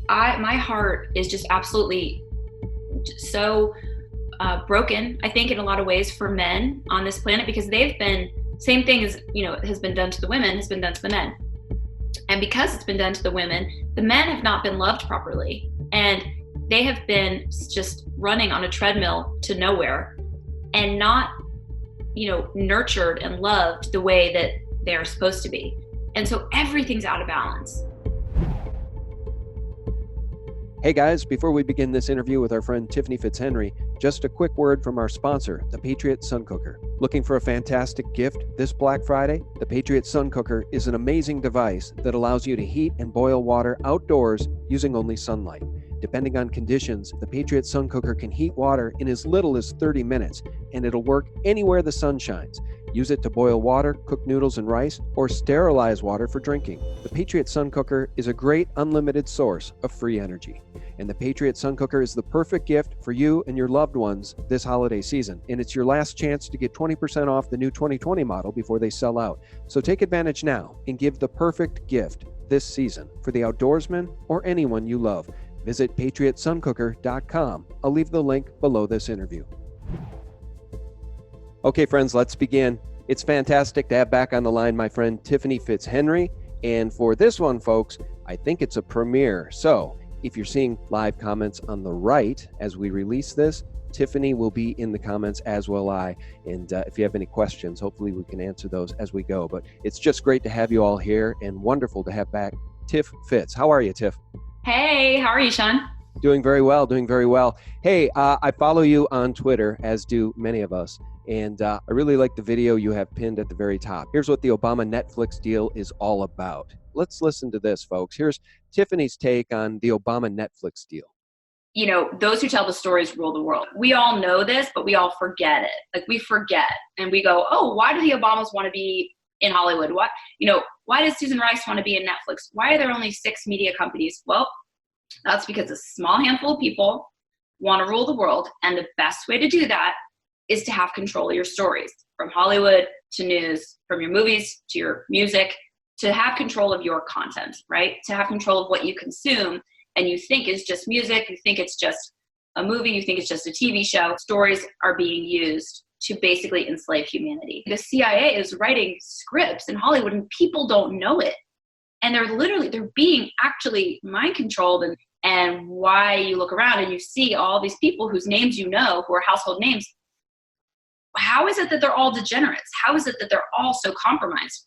My heart is just absolutely so broken, I think, in a lot of ways for men on this planet, because they've been, same thing as, has been done to the women, has been done to the men. And because it's been done to the women, the men have not been loved properly. And they have been just running on a treadmill to nowhere and not, nurtured and loved the way that they're supposed to be. And so everything's out of balance. Hey guys, before we begin this interview with our friend Tiffany Fitzhenry, just a quick word from our sponsor, the Patriot Sun Cooker. Looking for a fantastic gift this Black Friday? The Patriot Sun Cooker is an amazing device that allows you to heat and boil water outdoors using only sunlight. Depending on conditions, the Patriot Sun Cooker can heat water in as little as 30 minutes, and it'll work anywhere the sun shines. Use it to boil water, cook noodles and rice, or sterilize water for drinking. The Patriot Sun Cooker is a great unlimited source of free energy. And the Patriot Sun Cooker is the perfect gift for you and your loved ones this holiday season. And it's your last chance to get 20% off the new 2020 model before they sell out. So take advantage now and give the perfect gift this season for the outdoorsman or anyone you love. Visit patriotsuncooker.com. I'll leave the link below this interview. Okay, friends, let's begin. It's fantastic to have back on the line my friend Tiffany Fitzhenry. And for this one, folks, I think it's a premiere. So if you're seeing live comments on the right as we release this, Tiffany will be in the comments, as will I. And if you have any questions, hopefully we can answer those as we go. But it's just great to have you all here and wonderful to have back Tiff Fitz. How are you, Tiff? Hey, how are you, Sean? Doing very well, doing very well. Hey, I follow you on Twitter, as do many of us. And I really like the video you have pinned at the very top. Here's what the Obama Netflix deal is all about. Let's listen to this, folks. Here's Tiffany's take on the Obama Netflix deal. Those who tell the stories rule the world. We all know this, but we all forget it. Like, we forget and we go, oh, why do the Obamas want to be in Hollywood? Why does Susan Rice want to be in Netflix? Why are there only 6 media companies? Well, that's because a small handful of people want to rule the world. And the best way to do that is to have control of your stories, from Hollywood to news, from your movies to your music, to have control of your content, right? To have control of what you consume and you think is just music, you think it's just a movie, you think it's just a TV show. Stories are being used to basically enslave humanity. The CIA is writing scripts in Hollywood and people don't know it. And they're being actually mind controlled. And why you look around and you see all these people whose names who are household names, how is it that they're all degenerates? How is it that they're all so compromised?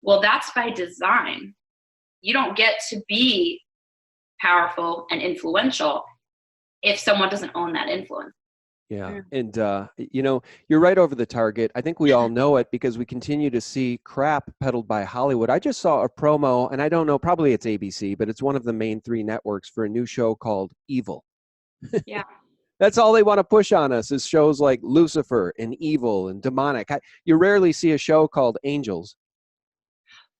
Well, that's by design. You don't get to be powerful and influential if someone doesn't own that influence. Yeah. And, you're right over the target. I think we all know it because we continue to see crap peddled by Hollywood. I just saw a promo, and I don't know, probably it's ABC, but it's one of the main 3 networks for a new show called Evil. Yeah. That's all they want to push on us is shows like Lucifer and Evil and Demonic. You rarely see a show called Angels.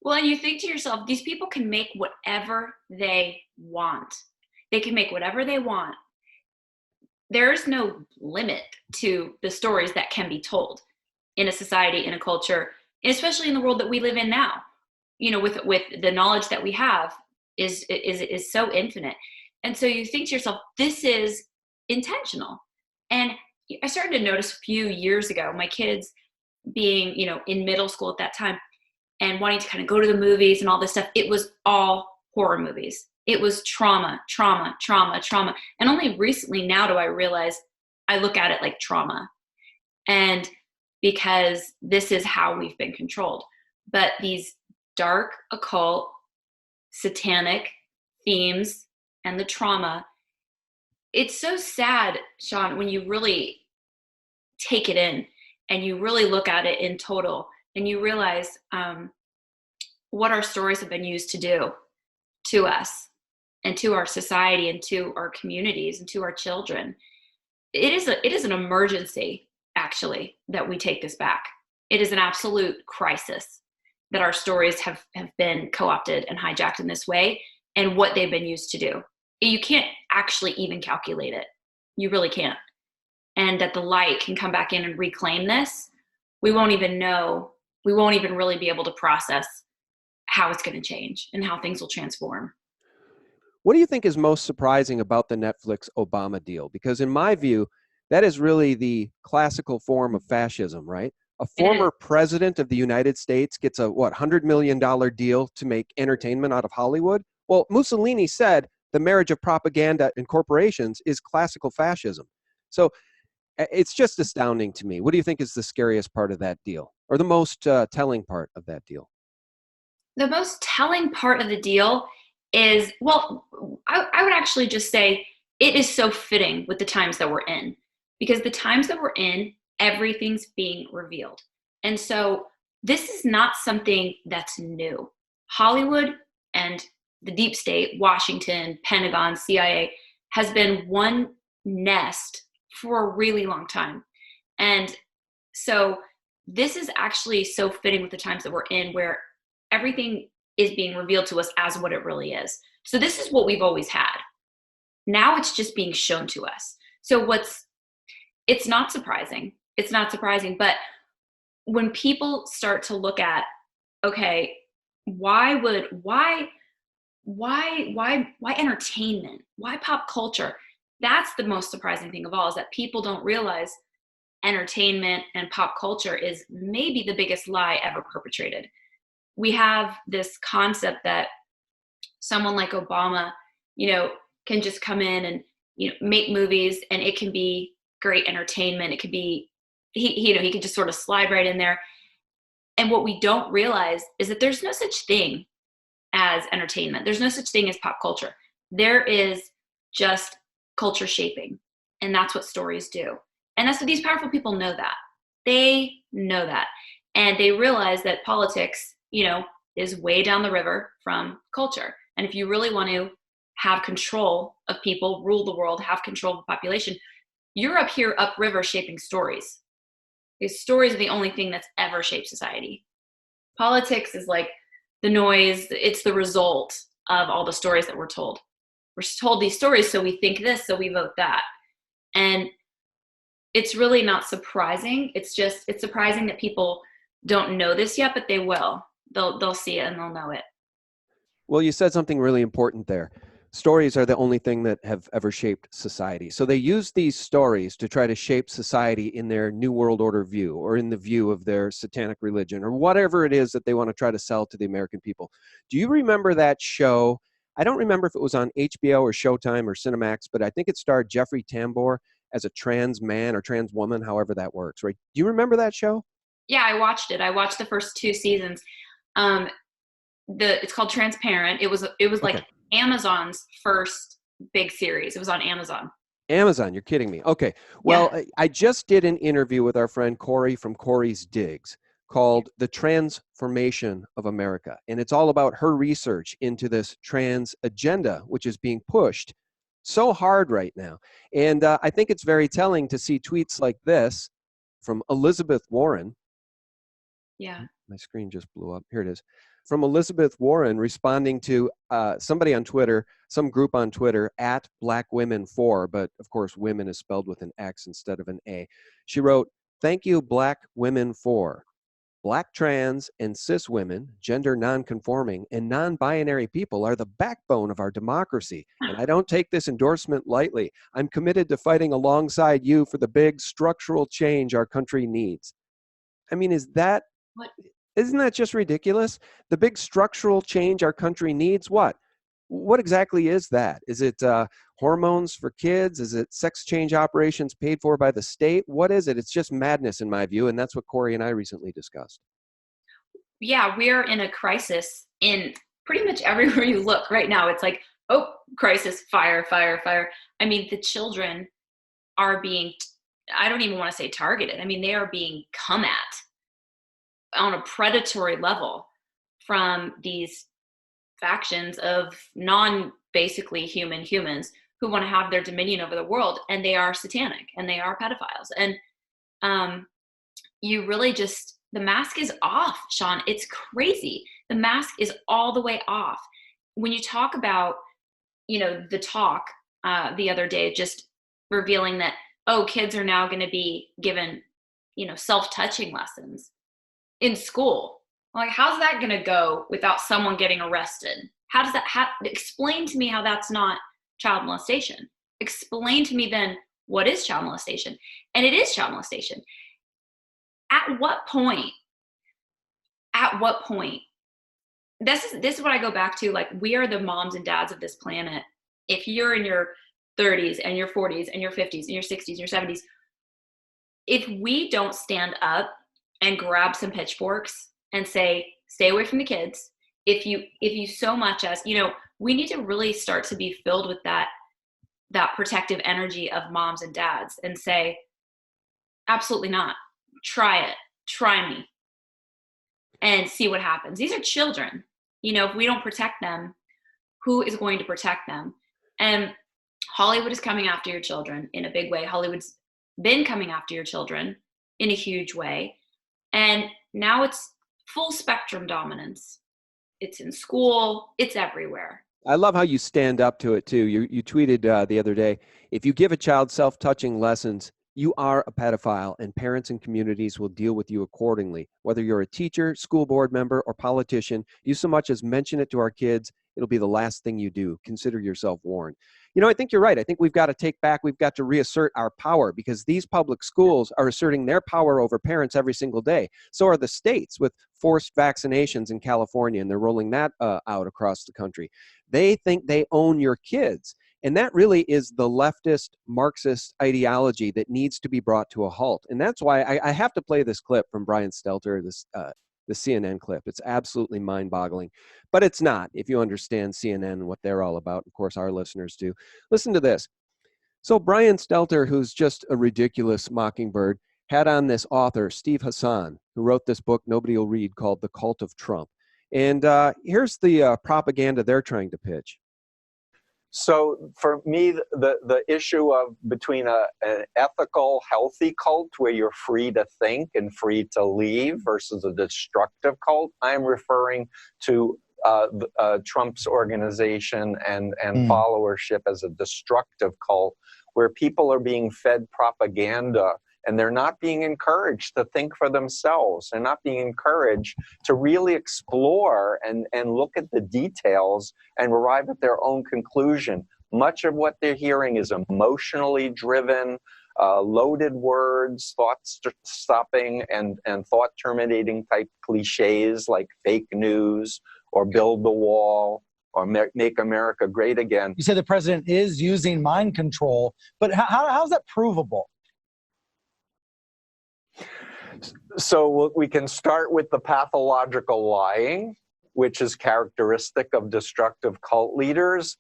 Well, and you think to yourself, these people can make whatever they want. They can make whatever they want. There's no limit to the stories that can be told in a society, in a culture, especially in the world that we live in now. With the knowledge that we have is so infinite. And so you think to yourself, this is intentional. And I started to notice a few years ago, my kids being, in middle school at that time and wanting to kind of go to the movies and all this stuff. It was all horror movies. It was trauma. And only recently now do I realize I look at it like trauma. And because this is how we've been controlled. But these dark, occult, satanic themes and the trauma, it's so sad, Sean, when you really take it in and you really look at it in total and you realize what our stories have been used to do to us and to our society and to our communities and to our children. It is an emergency, actually, that we take this back. It is an absolute crisis that our stories have been co-opted and hijacked in this way and what they've been used to do. You can't actually even calculate it. You really can't. And that the light can come back in and reclaim this, we won't even know. We won't even really be able to process how it's going to change and how things will transform. What do you think is most surprising about the Netflix Obama deal? Because in my view, that is really the classical form of fascism, right? A It is. former president of the United States gets a what, $100 million deal to make entertainment out of Hollywood. Well, Mussolini said the marriage of propaganda and corporations is classical fascism. So it's just astounding to me. What do you think is the scariest part of that deal, or the most telling part of that deal? The most telling part of the deal is, well, I would actually just say it is so fitting with the times that we're in, because the times that we're in, everything's being revealed. And so this is not something that's new. Hollywood and the deep state, Washington, Pentagon, CIA, has been one nest for a really long time. And so this is actually so fitting with the times that we're in, where everything is being revealed to us as what it really is. So this is what we've always had. Now it's just being shown to us. So it's not surprising. It's not surprising. But when people start to look at, okay, why entertainment? Why pop culture? That's the most surprising thing of all, is that people don't realize entertainment and pop culture is maybe the biggest lie ever perpetrated. We have this concept that someone like Obama, can just come in and, make movies, and it can be great entertainment. It could be, he could just sort of slide right in there. And what we don't realize is that there's no such thing as entertainment. There's no such thing as pop culture. There is just culture shaping. And that's what stories do. And that's what these powerful people know that. They know that. And they realize that politics, is way down the river from culture. And if you really want to have control of people, rule the world, have control of the population, you're up here, upriver, shaping stories. These stories are the only thing that's ever shaped society. Politics is like the noise, it's the result of all the stories that we're told. We're told these stories, so we think this, so we vote that. And it's really not surprising. It's surprising that people don't know this yet, but they will. They'll see it and they'll know it. Well, you said something really important there. Stories are the only thing that have ever shaped society. So they use these stories to try to shape society in their New World Order view, or in the view of their satanic religion, or whatever it is that they want to try to sell to the American people. Do you remember that show? I don't remember if it was on HBO or Showtime or Cinemax, but I think it starred Jeffrey Tambor as a trans man or trans woman, however that works, right? Do you remember that show? Yeah, I watched it. I watched the first 2 seasons. Um, it's called Transparent. It was Okay. like Amazon's first big series. It was on Amazon. Amazon, you're kidding me. Okay. Yeah. Well, I just did an interview with our friend Corey from Corey's Digs called The Transformation of America. And it's all about her research into this trans agenda, which is being pushed so hard right now. And I think it's very telling to see tweets like this from Elizabeth Warren. Yeah. My screen just blew up. Here it is. From Elizabeth Warren responding to somebody on Twitter, some group on Twitter, at Black Women For, but of course, women is spelled with an X instead of an A. She wrote, "Thank you, Black Women For. Black trans and cis women, gender nonconforming, and non-binary people are the backbone of our democracy. And I don't take this endorsement lightly. I'm committed to fighting alongside you for the big structural change our country needs." I mean, What? isn't that just ridiculous? The big structural change our country needs, what? What exactly is that? Is it hormones for kids? Is it sex change operations paid for by the state? What is it? It's just madness in my view, and that's what Corey and I recently discussed. Yeah, we're in a crisis in pretty much everywhere you look right now. It's like, oh, crisis, fire, fire, fire. I mean, the children are being, I don't even want to say targeted. I mean, they are being come at on a predatory level from these factions of basically human humans who want to have their dominion over the world, and they are satanic and they are pedophiles. And you really just, the mask is off, Sean. It's crazy. The mask is all the way off. When you talk about, the talk the other day, just revealing that, oh, kids are now going to be given, self-touching lessons in school. Like, how's that going to go without someone getting arrested? How does that explain to me how that's not child molestation? Explain to me then what is child molestation? And it is child molestation. At what point? At what point? This is what I go back to. Like, we are the moms and dads of this planet. If you're in your 30s and your 40s and your 50s and your 60s and your 70s, if we don't stand up and grab some pitchforks and say, stay away from the kids, if you so much as, we need to really start to be filled with that protective energy of moms and dads and say, absolutely not. Try it. Try me. And see what happens. These are children. If we don't protect them, who is going to protect them? And Hollywood is coming after your children in a big way. Hollywood's been coming after your children in a huge way. And now it's full spectrum dominance. It's in school. It's everywhere. I love how you stand up to it too. You tweeted the other day, if you give a child self-touching lessons, you are a pedophile, and parents and communities will deal with you accordingly. Whether you're a teacher, school board member, or politician, you so much as mention it to our kids, it'll be the last thing you do. Consider yourself warned. I think you're right. I think we've got to reassert our power, because these public schools are asserting their power over parents every single day. So are the states with forced vaccinations in California, and they're rolling that out across the country. They think they own your kids. And that really is the leftist Marxist ideology that needs to be brought to a halt. And that's why I have to play this clip from Brian Stelter, the CNN clip. It's absolutely mind-boggling, but it's not, if you understand CNN and what they're all about. Of course, our listeners do. Listen to this. So Brian Stelter, who's just a ridiculous mockingbird, had on this author, Steve Hassan, who wrote this book nobody will read called The Cult of Trump. And here's the propaganda they're trying to pitch. So for me, the issue of between an ethical, healthy cult where you're free to think and free to leave versus a destructive cult, I'm referring to Trump's organization and followership as a destructive cult, where people are being fed propaganda and they're not being encouraged to think for themselves. They're not being encouraged to really explore and look at the details and arrive at their own conclusion. Much of what they're hearing is emotionally driven, loaded words, thought-stopping and thought-terminating type cliches like fake news or build the wall or make America great again. You say the president is using mind control, but how's that provable? So we can start with the pathological lying, which is characteristic of destructive cult leaders.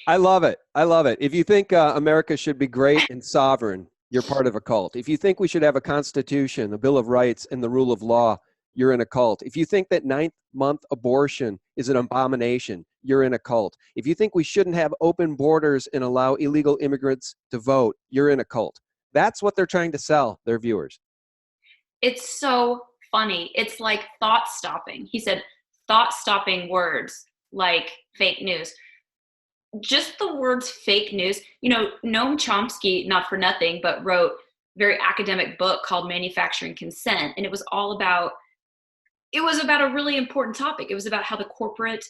I love it. I love it. If you think America should be great and sovereign, you're part of a cult. If you think we should have a constitution, a Bill of Rights, and the rule of law, you're in a cult. If you think that 9th-month abortion is an abomination, you're in a cult. If you think we shouldn't have open borders and allow illegal immigrants to vote, you're in a cult. That's what they're trying to sell their viewers. It's so funny. It's like thought stopping. He said thought stopping words like fake news. Just the words fake news. Noam Chomsky, not for nothing, but wrote a very academic book called Manufacturing Consent. And it was about a really important topic. It was about how the corporate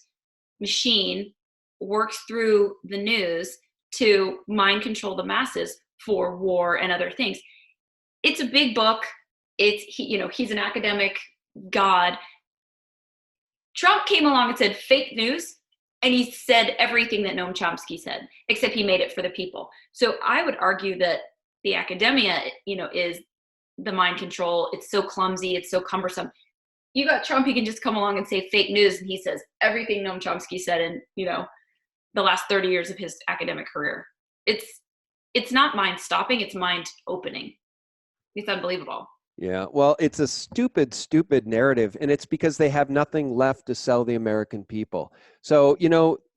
machine works through the news to mind control the masses for war and other things. It's a big book. He's an academic god. Trump came along and said fake news, and he said everything that Noam Chomsky said, except he made it for the people. So I would argue that the academia, is the mind control. It's so clumsy. It's so cumbersome. You got Trump, he can just come along and say fake news, and he says everything Noam Chomsky said in, the last 30 years of his academic career. It's not mind stopping, it's mind opening. It's unbelievable. Yeah, well, it's a stupid narrative, and it's because they have nothing left to sell the American people. So,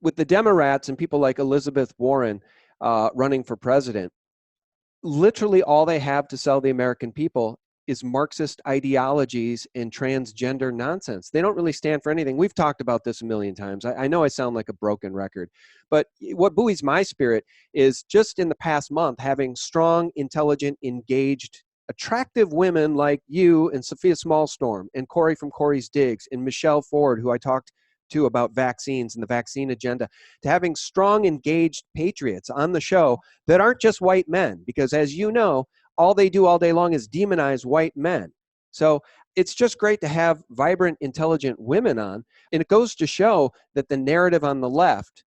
with the Democrats and people like Elizabeth Warren running for president, literally all they have to sell the American people is Marxist ideologies and transgender nonsense. They don't really stand for anything. We've talked about this a million times. I know I sound like a broken record, but what buoys my spirit is just in the past month having strong, intelligent, engaged attractive women like you and Sophia Smallstorm and Corey from Corey's Digs and Michelle Ford, who I talked to about vaccines and the vaccine agenda, to having strong, engaged patriots on the show that aren't just white men, because as you know, all they do all day long is demonize white men. So it's just great to have vibrant, intelligent women on. And it goes to show that the narrative on the left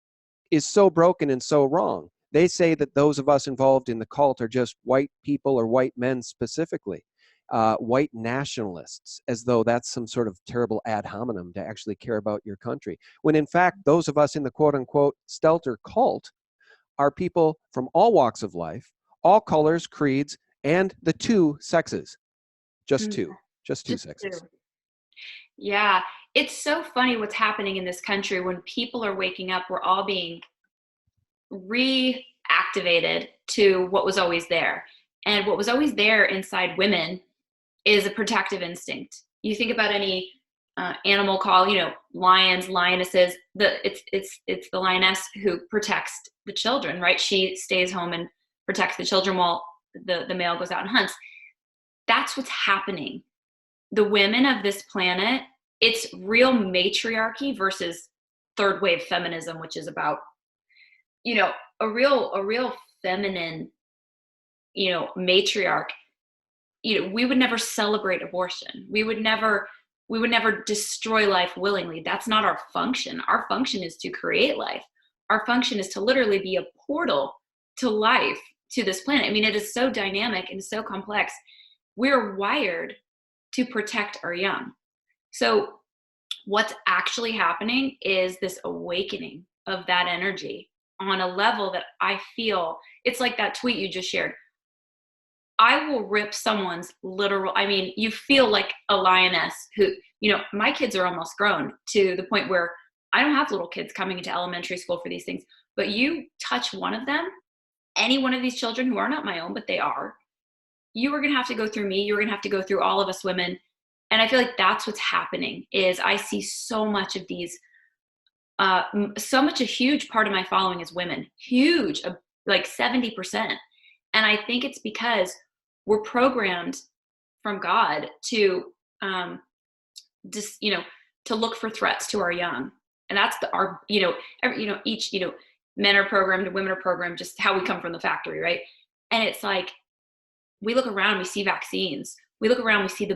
is so broken and so wrong. They say that those of us involved in the cult are just white people or white men specifically, white nationalists, as though that's some sort of terrible ad hominem to actually care about your country. When in fact, those of us in the quote unquote Stelter cult are people from all walks of life, all colors, creeds, and the two sexes. Just two sexes. Two. Yeah. It's so funny what's happening in this country when people are waking up. We're all being reactivated to what was always there. And what was always there inside women is a protective instinct. You think about any animal call, lions, lionesses, it's the lioness who protects the children, right? She stays home and protects the children while the male goes out and hunts. That's what's happening. The women of this planet, it's real matriarchy versus third wave feminism, which is about, a real feminine, matriarch. We would never celebrate abortion. We would never destroy life willingly. That's not our function. Our function is to create life. Our function is to literally be a portal to life, to this planet. I mean, it is so dynamic and so complex. We're wired to protect our young. So what's actually happening is this awakening of that energy on a level that I feel, it's like that tweet you just shared. I will rip someone's literal, you feel like a lioness who, my kids are almost grown to the point where I don't have little kids coming into elementary school for these things, but you touch one of them, any one of these children who are not my own, but they are, you are going to have to go through me. You're going to have to go through all of us women. And I feel like that's what's happening is I see so much of these, a huge part of my following is women, huge, like 70%. And I think it's because we're programmed from God to to look for threats to our young. And that's each, men are programmed and women are programmed, just how we come from the factory, right? And it's like, we look around, we see vaccines. We look around, we see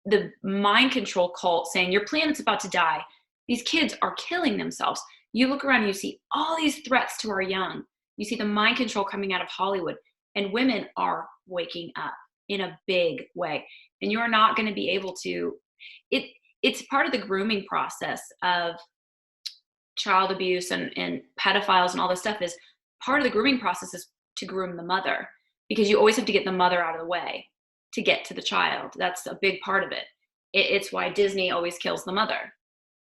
the mind control cult saying your planet's about to die. These kids are killing themselves. You look around and you see all these threats to our young. You see the mind control coming out of Hollywood, and women are waking up in a big way. And you're not going to be able to, it's part of the grooming process of child abuse and pedophiles and all this stuff. Is part of the grooming process is to groom the mother, because you always have to get the mother out of the way to get to the child. That's a big part of it. It's why Disney always kills the mother,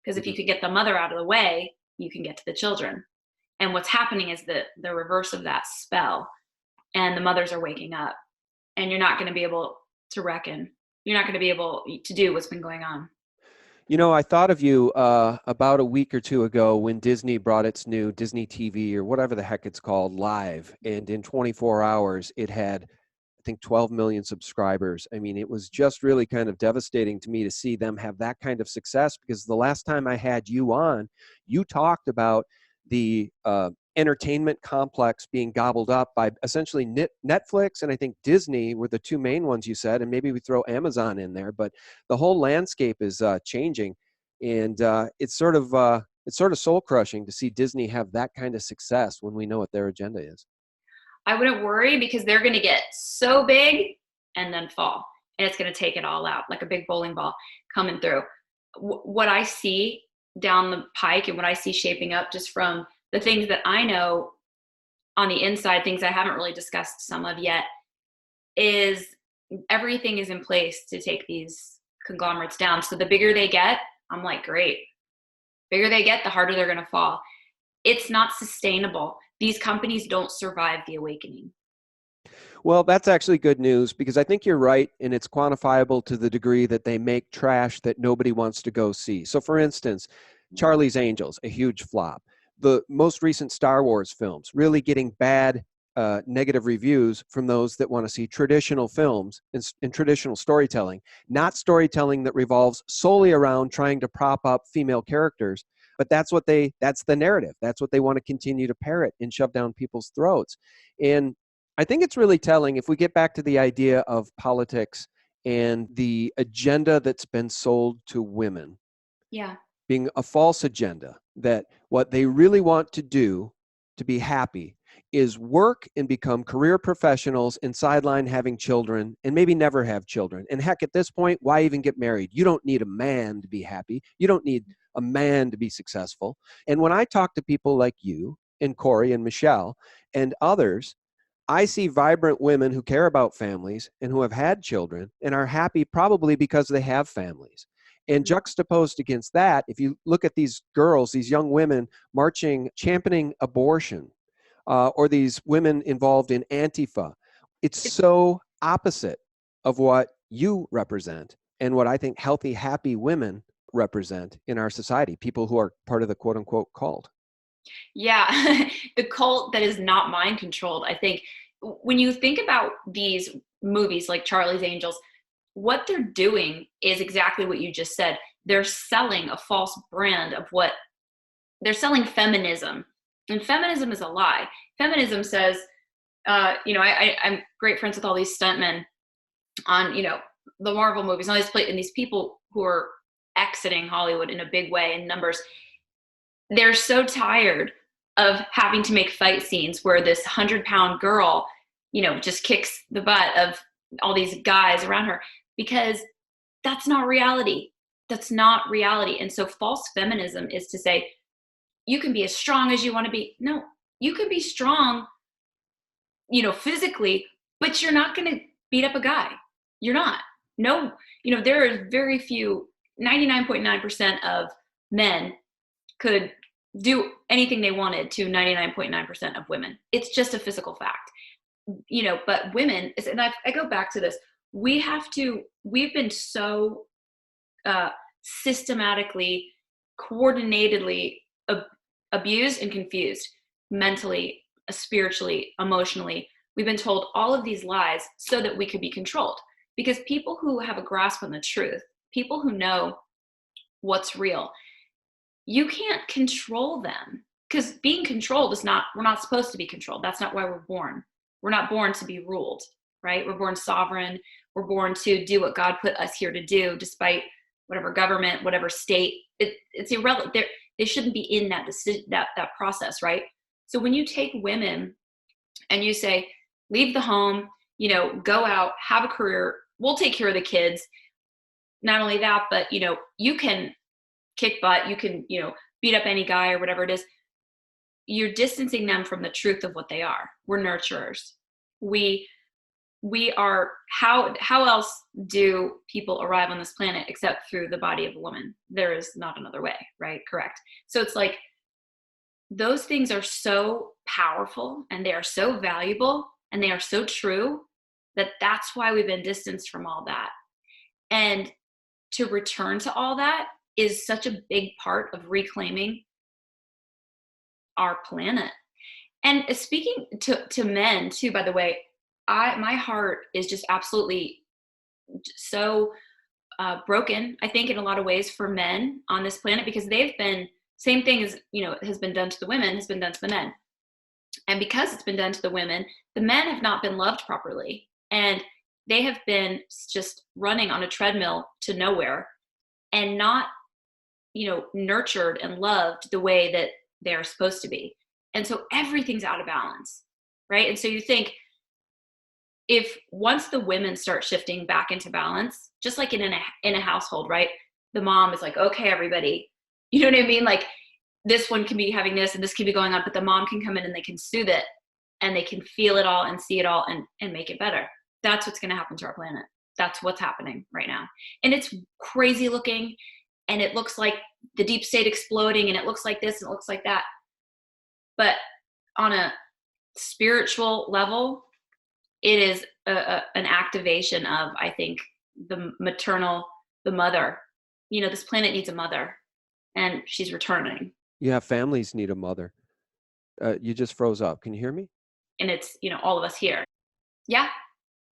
because if you could get the mother out of the way, you can get to the children. And what's happening is the reverse of that spell, and the mothers are waking up, and you're not going to be able to reckon. You're not going to be able to do what's been going on. I thought of you about a week or two ago when Disney brought its new Disney TV, or whatever the heck it's called, live. And in 24 hours, it had, I think, 12 million subscribers. I mean, it was just really kind of devastating to me to see them have that kind of success, because the last time I had you on, you talked about the entertainment complex being gobbled up by essentially Netflix and I think Disney were the two main ones you said, and maybe we throw Amazon in there, but the whole landscape is changing, and it's sort of soul crushing to see Disney have that kind of success when we know what their agenda is. I wouldn't worry, because they're going to get so big and then fall, and it's going to take it all out like a big bowling ball coming through. What I see down the pike and what I see shaping up, just from the things that I know on the inside, things I haven't really discussed some of yet, is everything is in place to take these conglomerates down. So the bigger they get, I'm like, great. Bigger they get, the harder they're going to fall. It's not sustainable. These companies don't survive the awakening. Well, that's actually good news, because I think you're right, and it's quantifiable to the degree that they make trash that nobody wants to go see. So for instance, Charlie's Angels, a huge flop. The most recent Star Wars films, really getting bad negative reviews from those that want to see traditional films and traditional storytelling, not storytelling that revolves solely around trying to prop up female characters. But that's the narrative. That's what they want to continue to parrot and shove down people's throats. And I think it's really telling if we get back to the idea of politics and the agenda that's been sold to women. Yeah. Being a false agenda, that what they really want to do to be happy is work and become career professionals and sideline having children and maybe never have children. And heck, at this point, why even get married? You don't need a man to be happy. You don't need a man to be successful. And when I talk to people like you and Corey and Michelle and others, I see vibrant women who care about families and who have had children and are happy probably because they have families. And juxtaposed against that, if you look at these girls, these young women marching, championing abortion, or these women involved in Antifa, it's so opposite of what you represent and what I think healthy, happy women represent in our society, people who are part of the quote unquote cult. Yeah, the cult that is not mind controlled. I think when you think about these movies like Charlie's Angels, what they're doing is exactly what you just said. They're selling a false brand of what they're selling feminism. And feminism is a lie. Feminism says, I'm great friends with all these stuntmen on, the Marvel movies, and all these and these people who are exiting Hollywood in a big way in numbers. They're so tired of having to make fight scenes where this 100-pound girl, just kicks the butt of all these guys around her, because that's not reality. That's not reality. And so false feminism is to say, you can be as strong as you want to be. No, you can be strong, physically, but you're not going to beat up a guy. You're not. No, there are very few, 99.9% of men could do anything they wanted to 99.9% of women. It's just a physical fact. But women, and I go back to this, we've been so systematically, coordinatedly abused and confused mentally, spiritually, emotionally. We've been told all of these lies so that we could be controlled, because people who have a grasp on the truth, people who know what's real, you can't control them, because being controlled we're not supposed to be controlled. That's not why we're born. We're not born to be ruled, right? We're born sovereign. We're born to do what God put us here to do, despite whatever government, whatever state. It's irrelevant. They shouldn't be in that decision, that process, right? So when you take women and you say, leave the home, go out, have a career, we'll take care of the kids. Not only that, but you can kick butt, you can beat up any guy or whatever it is. You're distancing them from the truth of what they are. We're nurturers. We are, how else do people arrive on this planet except through the body of a woman? There is not another way, right? Correct. So it's like, those things are so powerful and they are so valuable and they are so true that that's why we've been distanced from all that. And to return to all that is such a big part of reclaiming our planet. And speaking to men too, by the way, my heart is just absolutely so broken, I think, in a lot of ways for men on this planet, because they've been, same thing as has been done to the women has been done to the men. And because it's been done to the women, the men have not been loved properly, and they have been just running on a treadmill to nowhere and not nurtured and loved the way that they're supposed to be. And so everything's out of balance, right? And so you think, if once the women start shifting back into balance, just like in a household, right? The mom is like, okay, everybody, you know what I mean? Like, this one can be having this and this can be going on, but the mom can come in and they can soothe it and they can feel it all and see it all and make it better. That's what's going to happen to our planet. That's what's happening right now. And it's crazy looking, and it looks like the deep state exploding, and it looks like this and it looks like that. But on a spiritual level, it is an activation of, I think, the mother. This planet needs a mother, and she's returning. Yeah, families need a mother. You just froze up. Can you hear me? and it's, all of us here. Yeah.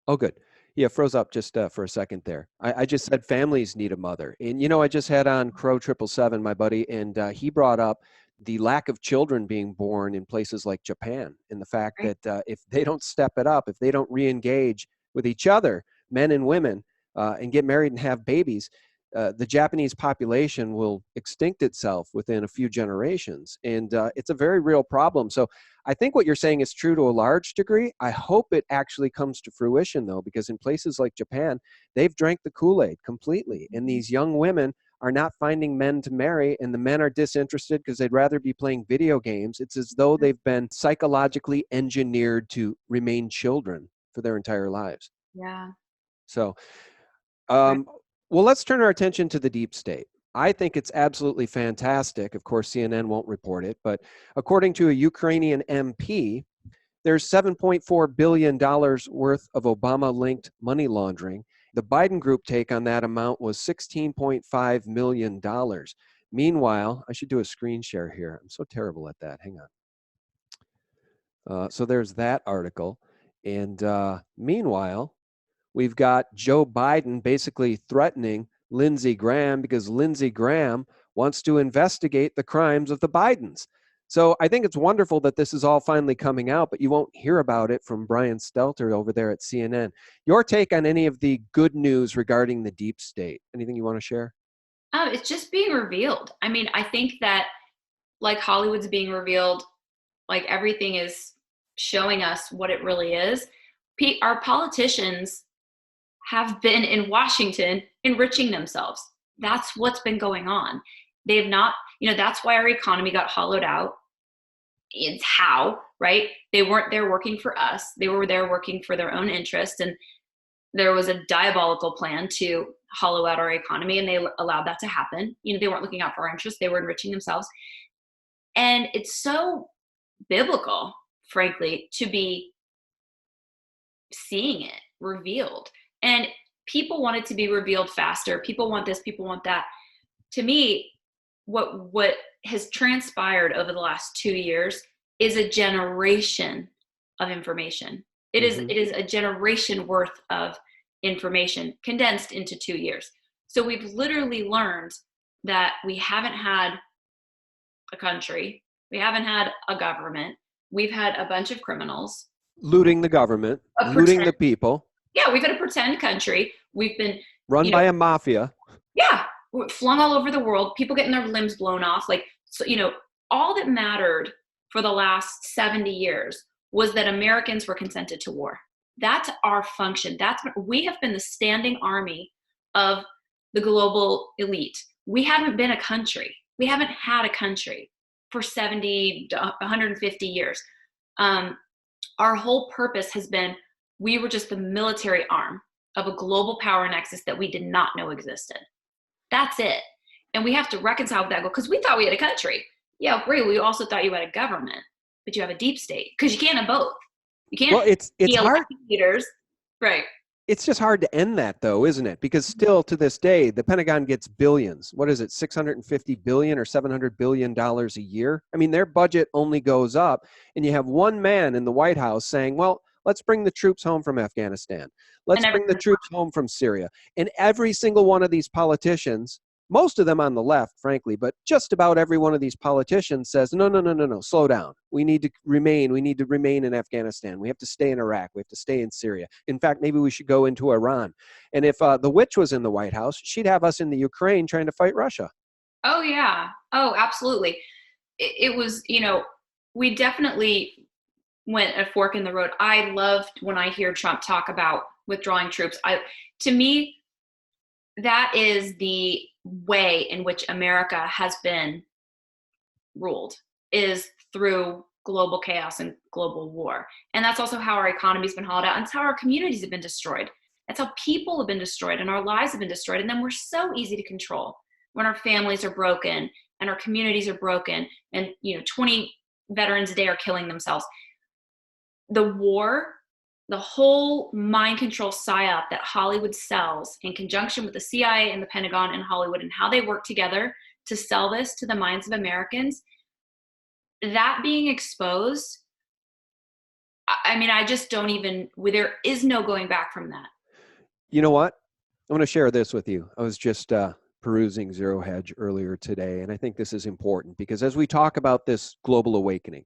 Oh, good. Yeah, froze up just for a second there. I just said families need a mother. And, I just had on Crow 777, my buddy, and he brought up the lack of children being born in places like Japan, and the fact Right. that if they don't step it up, if they don't re-engage with each other, men and women, and get married and have babies, the Japanese population will extinct itself within a few generations. And it's a very real problem. So I think what you're saying is true to a large degree. I hope it actually comes to fruition, though, because in places like Japan, they've drank the Kool-Aid completely. And these young women are not finding men to marry, and the men are disinterested because they'd rather be playing video games. It's as though they've been psychologically engineered to remain children for their entire lives. Yeah. So, well, let's turn our attention to the deep state. I think it's absolutely fantastic. Of course, CNN won't report it, but according to a Ukrainian MP, there's $7.4 billion worth of Obama-linked money laundering. The Biden group take on that amount was $16.5 million. Meanwhile, I should do a screen share here. I'm so terrible at that. Hang on. So there's that article. And meanwhile, we've got Joe Biden basically threatening Lindsey Graham because Lindsey Graham wants to investigate the crimes of the Bidens. So I think it's wonderful that this is all finally coming out, but you won't hear about it from Brian Stelter over there at CNN. Your take on any of the good news regarding the deep state? Anything you want to share? It's just being revealed. I mean, I think that like Hollywood's being revealed, like everything is showing us what it really is. Our politicians have been in Washington enriching themselves. That's what's been going on. They have not, that's why our economy got hollowed out. It's how, right? They weren't there working for us. They were there working for their own interest. And there was a diabolical plan to hollow out our economy, and they allowed that to happen. They weren't looking out for our interests. They were enriching themselves. And it's so biblical, frankly, to be seeing it revealed. And people want it to be revealed faster. People want this, people want that. To me, what has transpired over the last 2 years is a generation of information. It is a generation worth of information condensed into 2 years. So we've literally learned that we haven't had a country, we haven't had a government, we've had a bunch of criminals looting the government, looting the people. Yeah, we've had a pretend country. We've been run by a mafia. Yeah, flung all over the world. People getting their limbs blown off. Like, so, all that mattered for the last 70 years was that Americans were consented to war. That's our function. We have been the standing army of the global elite. We haven't been a country. We haven't had a country for 70 to 150 years. Our whole purpose has been, we were just the military arm of a global power nexus that we did not know existed. That's it. And we have to reconcile with that goal, because we thought we had a country. Yeah, great. We also thought you had a government, but you have a deep state, because you can't have both. You can't. Well, it's hard. Leaders. Right. It's just hard to end that, though, isn't it? Because still to this day, the Pentagon gets billions. What is it, $650 billion or $700 billion a year? I mean, their budget only goes up, and you have one man in the White House saying, well, let's bring the troops home from Afghanistan. Let's bring the troops home from Syria. And every single one of these politicians, most of them on the left, frankly, but just about every one of these politicians says, no, slow down. We need to remain in Afghanistan. We have to stay in Iraq. We have to stay in Syria. In fact, maybe we should go into Iran. And if the witch was in the White House, she'd have us in the Ukraine trying to fight Russia. Oh, yeah. Oh, absolutely. It was, we definitely went a fork in the road. I loved when I hear Trump talk about withdrawing troops. To me, that is the way in which America has been ruled, is through global chaos and global war. And that's also how our economy's been hollowed out. And it's how our communities have been destroyed. That's how people have been destroyed and our lives have been destroyed. And then we're so easy to control when our families are broken and our communities are broken, and 20 veterans a day are killing themselves. The war, the whole mind control psyop that Hollywood sells in conjunction with the CIA and the Pentagon and Hollywood, and how they work together to sell this to the minds of Americans, that being exposed, I mean, I just don't even, there is no going back from that. You know what? I'm going to share this with you. I was just perusing Zero Hedge earlier today, and I think this is important because as we talk about this global awakening,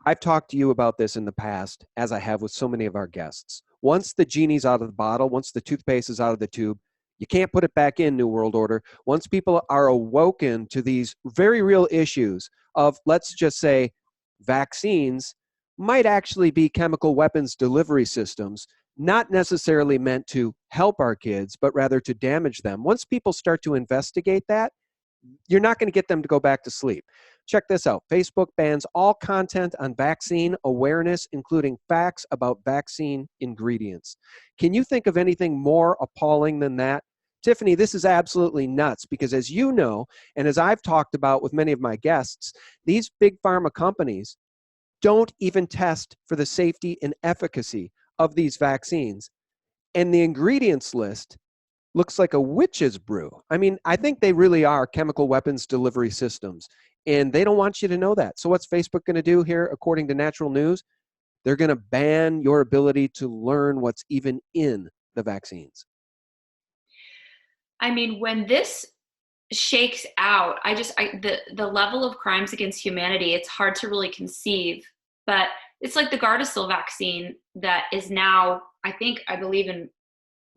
I've talked to you about this in the past, as I have with so many of our guests. Once the genie's out of the bottle, once the toothpaste is out of the tube, you can't put it back in, New World Order. Once people are awoken to these very real issues of, let's just say, vaccines might actually be chemical weapons delivery systems, not necessarily meant to help our kids, but rather to damage them. Once people start to investigate that, you're not going to get them to go back to sleep. Check this out. Facebook bans all content on vaccine awareness, including facts about vaccine ingredients. Can you think of anything more appalling than that? Tiffany, this is absolutely nuts because as you know, and as I've talked about with many of my guests, these big pharma companies don't even test for the safety and efficacy of these vaccines. And the ingredients list looks like a witch's brew. I mean, I think they really are chemical weapons delivery systems, and they don't want you to know that. So what's Facebook going to do here, according to Natural News? They're going to ban your ability to learn what's even in the vaccines. I mean, when this shakes out, the level of crimes against humanity, it's hard to really conceive. But it's like the Gardasil vaccine that is now, I believe in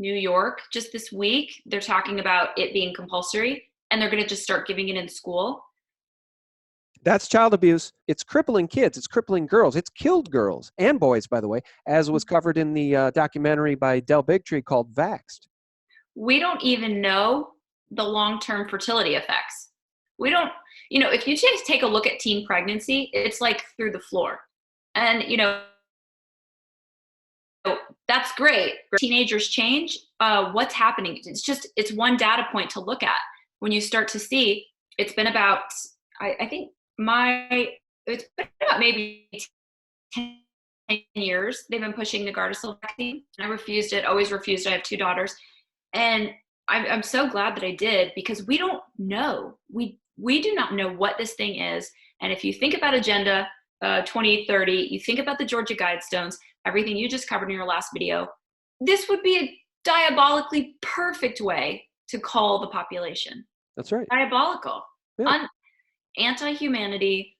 New York just this week, they're talking about it being compulsory and they're going to just start giving it in school. That's child abuse. It's crippling kids. It's crippling girls. It's killed girls and boys, by the way, as was covered in the documentary by Del Bigtree called Vaxxed. We don't even know the long-term fertility effects. We don't, if you just take a look at teen pregnancy, it's like through the floor. And, that's great. Teenagers change. What's happening? It's one data point to look at when you start to see it's been about, it's been about maybe 10 years. They've been pushing the Gardasil vaccine. I refused it, always refused. I have 2 daughters. And I'm so glad that I did because we don't know. We do not know what this thing is. And if you think about Agenda 2030, you think about the Georgia Guidestones, everything you just covered in your last video, this would be a diabolically perfect way to call the population. That's right. Diabolical. Yeah. Anti-humanity,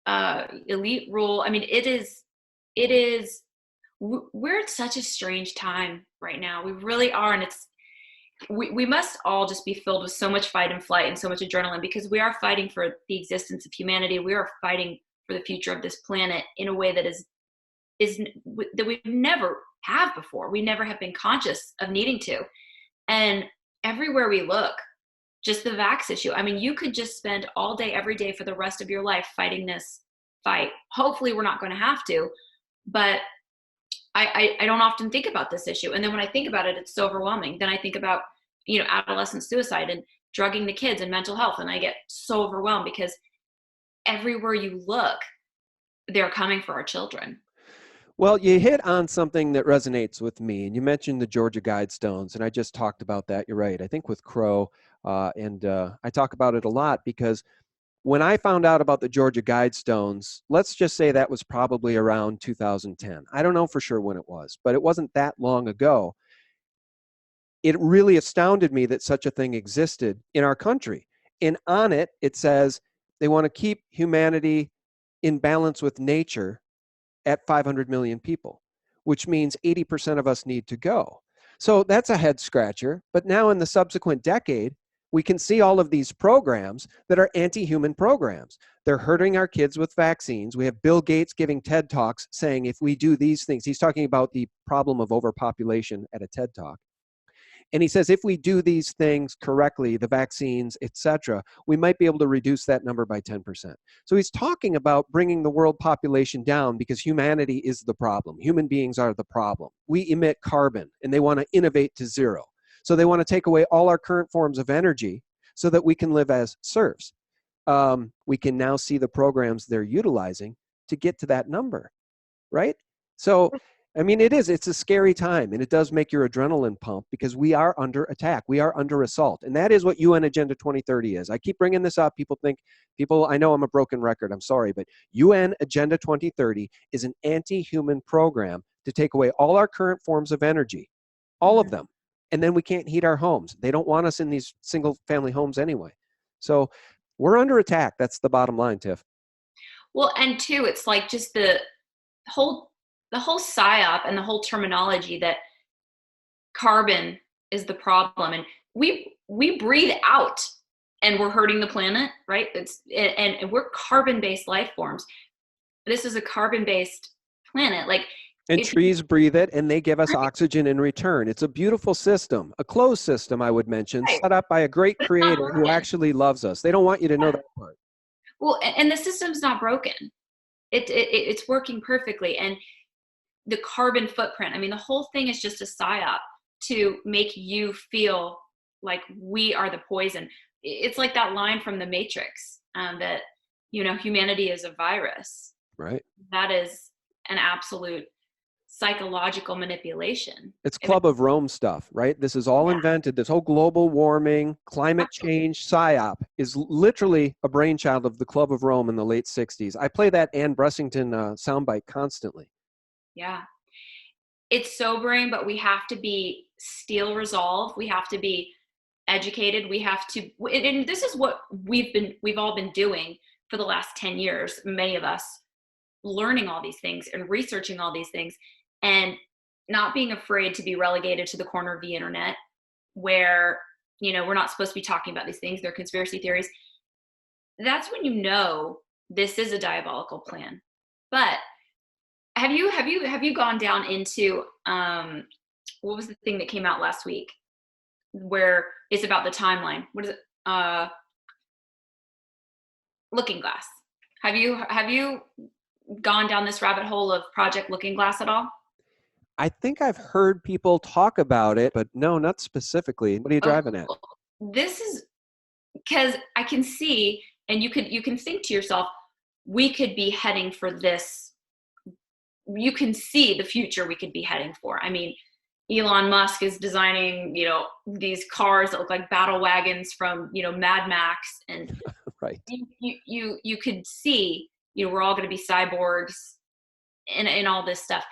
elite rule. I mean, we're at such a strange time right now. We really are. And we must all just be filled with so much fight and flight and so much adrenaline because we are fighting for the existence of humanity. We are fighting for the future of this planet in a way that that we never have before. We never have been conscious of needing to. And everywhere we look, just the vax issue. I mean, you could just spend all day, every day for the rest of your life fighting this fight. Hopefully we're not going to have to, but I don't often think about this issue. And then when I think about it, it's so overwhelming. Then I think about, adolescent suicide and drugging the kids and mental health. And I get so overwhelmed because everywhere you look, they're coming for our children. Well, you hit on something that resonates with me, and you mentioned the Georgia Guidestones, and I just talked about that. You're right. I think with Crow, and I talk about it a lot because when I found out about the Georgia Guidestones, let's just say that was probably around 2010. I don't know for sure when it was, but it wasn't that long ago. It really astounded me that such a thing existed in our country. And on it, it says they want to keep humanity in balance with nature at 500 million people, which means 80% of us need to go. So that's a head scratcher. But now in the subsequent decade, we can see all of these programs that are anti-human programs. They're hurting our kids with vaccines. We have Bill Gates giving TED Talks saying if we do these things, he's talking about the problem of overpopulation at a TED Talk. And he says if we do these things correctly, the vaccines, etc., we might be able to reduce that number by 10%. So he's talking about bringing the world population down because humanity is the problem. Human beings are the problem. We emit carbon, and they want to innovate to zero. So they want to take away all our current forms of energy so that we can live as serfs. We can now see the programs they're utilizing to get to that number, right? So I mean, it is. It's a scary time, and it does make your adrenaline pump because we are under attack. We are under assault. And that is what UN Agenda 2030 is. I keep bringing this up. I know I'm a broken record. I'm sorry, but UN Agenda 2030 is an anti-human program to take away all our current forms of energy, all of them. And then we can't heat our homes. They don't want us in these single family homes anyway. So we're under attack. That's the bottom line, Tiff. Well, and two, it's like just whole the whole psyop and the whole terminology that carbon is the problem, and we breathe out and we're hurting the planet, right? And we're carbon-based life forms. This is a carbon-based planet. Like, and trees breathe it, and they give us oxygen in return. It's a beautiful system, a closed system, I would mention, right, set up by a great creator who actually loves us. They don't want you to know that part. Well, and the system's not broken. It's working perfectly. And the carbon footprint, I mean, the whole thing is just a psyop to make you feel like we are the poison. It's like that line from The Matrix, that, humanity is a virus. Right. That is an absolute psychological manipulation. It's Club of Rome stuff, right? This is all invented. This whole global warming, climate change psyop is literally a brainchild of the Club of Rome in the late 60s. I play that Ann Bressington soundbite constantly. Yeah. It's sobering, but we have to be steel resolved. We have to be educated. We have to, and this is what we've all been doing for the last 10 years, many of us, learning all these things and researching all these things, and not being afraid to be relegated to the corner of the internet where, we're not supposed to be talking about these things. They're conspiracy theories. That's when this is a diabolical plan. But have you gone down into what was the thing that came out last week where it's about the timeline? What is it? Looking Glass. Have you gone down this rabbit hole of Project Looking Glass at all? I think I've heard people talk about it, but no, not specifically. What are you driving at? This is because I can see, and you can think to yourself, we could be heading for this. You can see the future we could be heading for. I mean, Elon Musk is designing, these cars that look like battle wagons from, Mad Max, and right. You could see, we're all going to be cyborgs and all this stuff.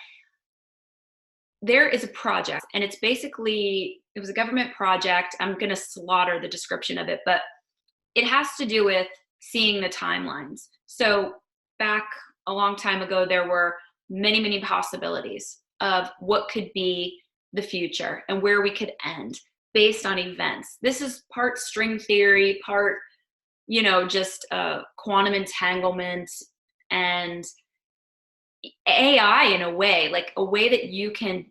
There is a project, and it was a government project. I'm going to slaughter the description of it, but it has to do with seeing the timelines. So back a long time ago, there were many, many possibilities of what could be the future and where we could end based on events. This is part string theory, part, just quantum entanglement and AI in a way, like a way that you can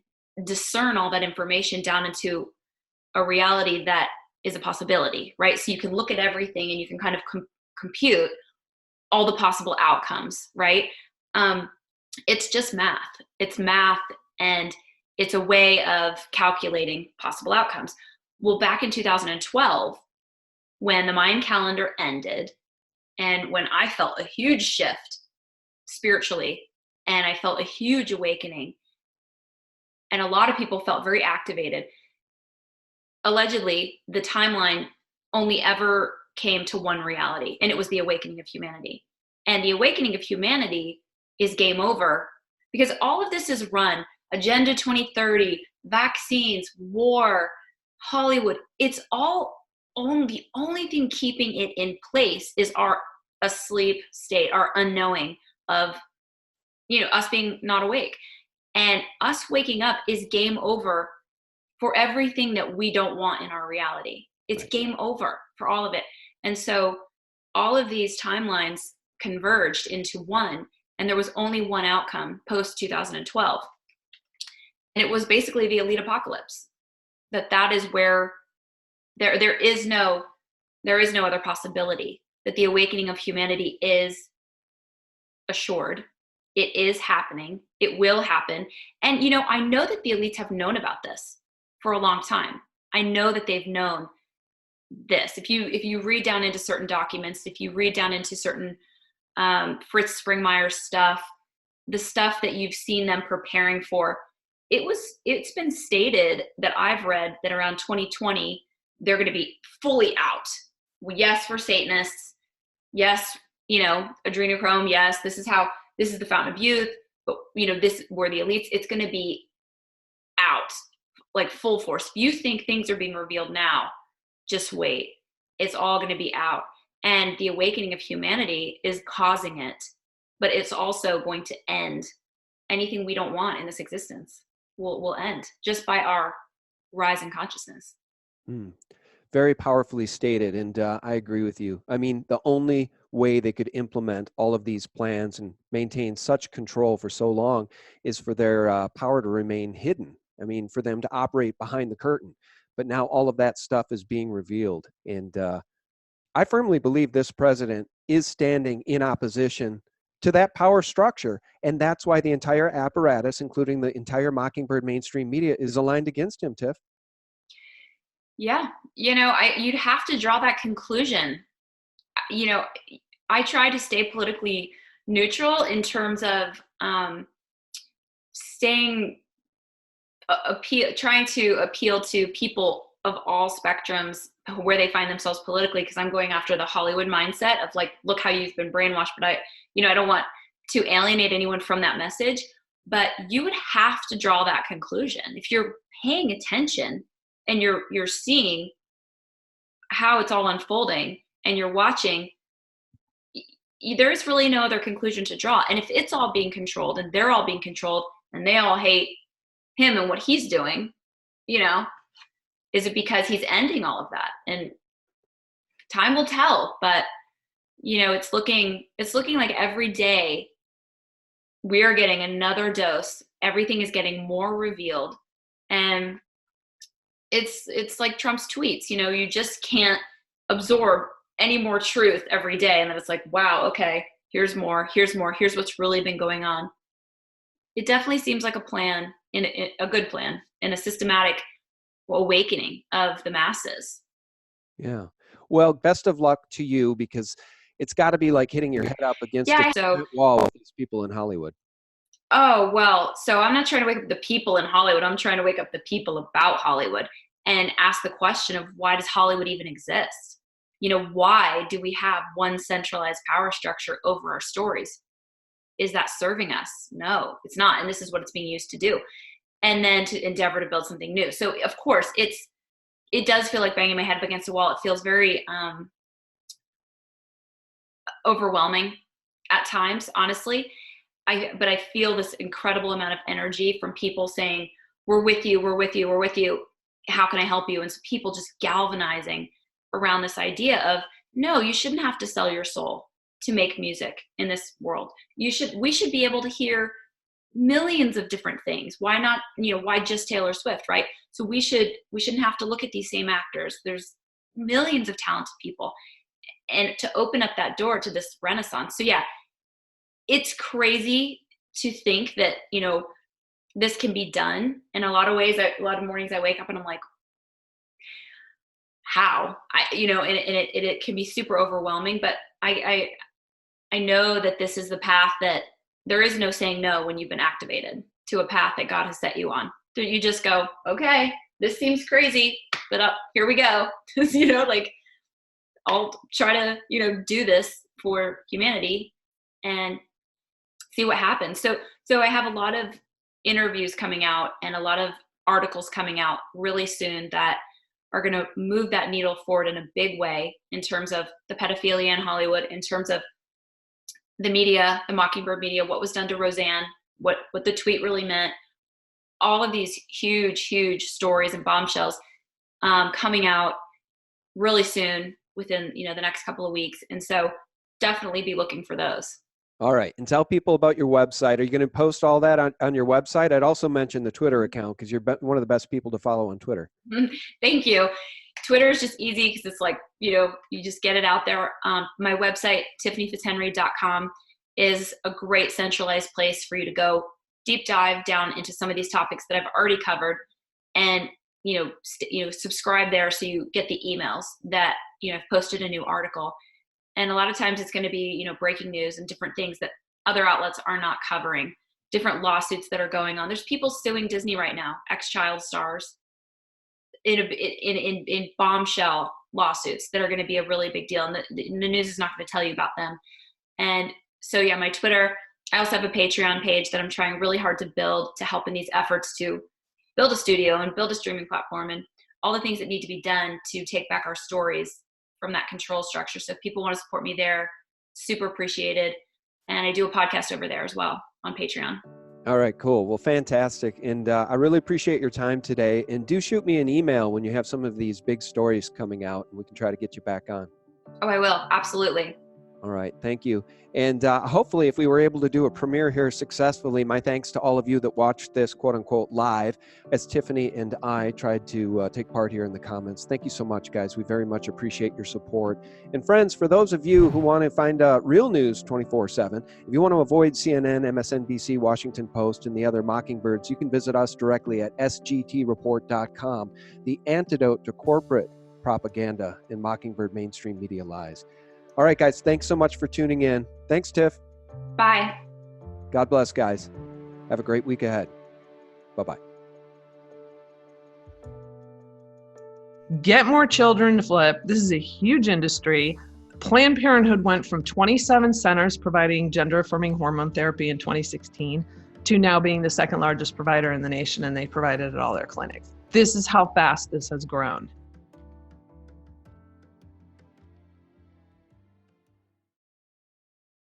discern all that information down into a reality that is a possibility, right? So you can look at everything and you can kind of compute all the possible outcomes, right? It's just math. It's math, and it's a way of calculating possible outcomes. Well, back in 2012, when the Mayan calendar ended, and when I felt a huge shift spiritually, and I felt a huge awakening, and a lot of people felt very activated. Allegedly, the timeline only ever came to one reality, and it was the awakening of humanity. And the awakening of humanity is game over, because all of this is run, Agenda 2030, vaccines, war, Hollywood. It's all the only thing keeping it in place is our asleep state, our unknowing of, us being not awake. And us waking up is game over for everything that we don't want in our reality. It's game over for all of it. And so all of these timelines converged into one, and there was only one outcome post 2012. And it was basically the elite apocalypse. That is where there is no other possibility, that the awakening of humanity is assured. It is happening. It will happen. And, I know that the elites have known about this for a long time. I know that they've known this. If you read down into certain documents, if you read down into certain Fritz Springmeier's stuff, the stuff that you've seen them preparing for, it's been stated that I've read that around 2020, they're going to be fully out. Yes, we're Satanists. Yes, adrenochrome. Yes, this is the fountain of youth. But we're the elites. It's going to be out, like full force. If you think things are being revealed now, just wait. It's all going to be out. And the awakening of humanity is causing it, but it's also going to end. Anything we don't want in this existence will end just by our rise in consciousness. Very powerfully stated, and I agree with you. I mean, the only way they could implement all of these plans and maintain such control for so long is for their power to remain hidden. I mean, for them to operate behind the curtain. But now all of that stuff is being revealed. And I firmly believe this president is standing in opposition to that power structure. And that's why the entire apparatus, including the entire Mockingbird mainstream media, is aligned against him, Tiff. Yeah. You'd have to draw that conclusion. I try to stay politically neutral in terms of trying to appeal to people of all spectrums where they find themselves politically, because I'm going after the Hollywood mindset of like, look how you've been brainwashed. But I don't want to alienate anyone from that message, but you would have to draw that conclusion. If you're paying attention and you're seeing how it's all unfolding and you're watching, there's really no other conclusion to draw. And if it's all being controlled and they're all being controlled and they all hate him and what he's doing, is it because he's ending all of that? And time will tell, but it's looking like every day we are getting another dose. Everything is getting more revealed. And it's like Trump's tweets, you just can't absorb any more truth every day. And then it's like, wow, okay, here's more, here's what's really been going on. It definitely seems like a plan, a good plan, and a systematic awakening of the masses. Yeah. Well, best of luck to you, because it's got to be like hitting your head up against a wall with these people in Hollywood. Oh, well, so I'm not trying to wake up the people in Hollywood. I'm trying to wake up the people about Hollywood and ask the question of, why does Hollywood even exist? Why do we have one centralized power structure over our stories? Is that serving us? No, it's not. And this is what it's being used to do. And then to endeavor to build something new. So of course it does feel like banging my head up against a wall. It feels very overwhelming at times, honestly. But I feel this incredible amount of energy from people saying, we're with you, we're with you, we're with you. How can I help you? And so people just galvanizing around this idea of, no, you shouldn't have to sell your soul to make music in this world. We should be able to hear millions of different things. Why not, why just Taylor Swift, right? So we shouldn't have to look at these same actors. There's millions of talented people, and to open up that door to this renaissance. So yeah, it's crazy to think that, this can be done in a lot of ways. A lot of mornings I wake up and I'm like, how? And it can be super overwhelming, but I know that this is the path that there is no saying no when you've been activated to a path that God has set you on. So you just go, okay, this seems crazy, but here we go. I'll try to, do this for humanity and see what happens. So I have a lot of interviews coming out and a lot of articles coming out really soon that are going to move that needle forward in a big way in terms of the pedophilia in Hollywood, in terms of the media, the Mockingbird media, what was done to Roseanne, what the tweet really meant, all of these huge, huge stories and bombshells coming out really soon within, the next couple of weeks. And so definitely be looking for those. All right. And tell people about your website. Are you going to post all that on your website? I'd also mention the Twitter account, because you're one of the best people to follow on Twitter. Thank you. Twitter is just easy because it's like, you just get it out there. My website, tiffanyfitzhenry.com, is a great centralized place for you to go deep dive down into some of these topics that I've already covered, and subscribe there so you get the emails that I've posted a new article. And a lot of times it's going to be breaking news and different things that other outlets are not covering, different lawsuits that are going on. There's people suing Disney right now, ex-child stars, in bombshell lawsuits that are going to be a really big deal. And the news is not going to tell you about them. And so, yeah, my Twitter, I also have a Patreon page that I'm trying really hard to build to help in these efforts to build a studio and build a streaming platform and all the things that need to be done to take back our stories from that control structure. So if people want to support me there, super appreciated. And I do a podcast over there as well on Patreon. All right, cool. Well, fantastic. And I really appreciate your time today. And do shoot me an email when you have some of these big stories coming out, and we can try to get you back on. Oh, I will. Absolutely. All right. Thank you. And hopefully, if we were able to do a premiere here successfully, my thanks to all of you that watched this quote unquote live as Tiffany and I tried to take part here in the comments. Thank you so much, guys. We very much appreciate your support. And friends, for those of you who want to find real news 24/7, if you want to avoid CNN, MSNBC, Washington Post, and the other mockingbirds, you can visit us directly at sgtreport.com, the antidote to corporate propaganda and mockingbird mainstream media lies. All right, guys, thanks so much for tuning in. Thanks, Tiff. Bye. God bless, guys. Have a great week ahead. Bye-bye. Get more children to flip. This is a huge industry. Planned Parenthood went from 27 centers providing gender-affirming hormone therapy in 2016 to now being the second largest provider in the nation, and they provide it at all their clinics. This is how fast this has grown.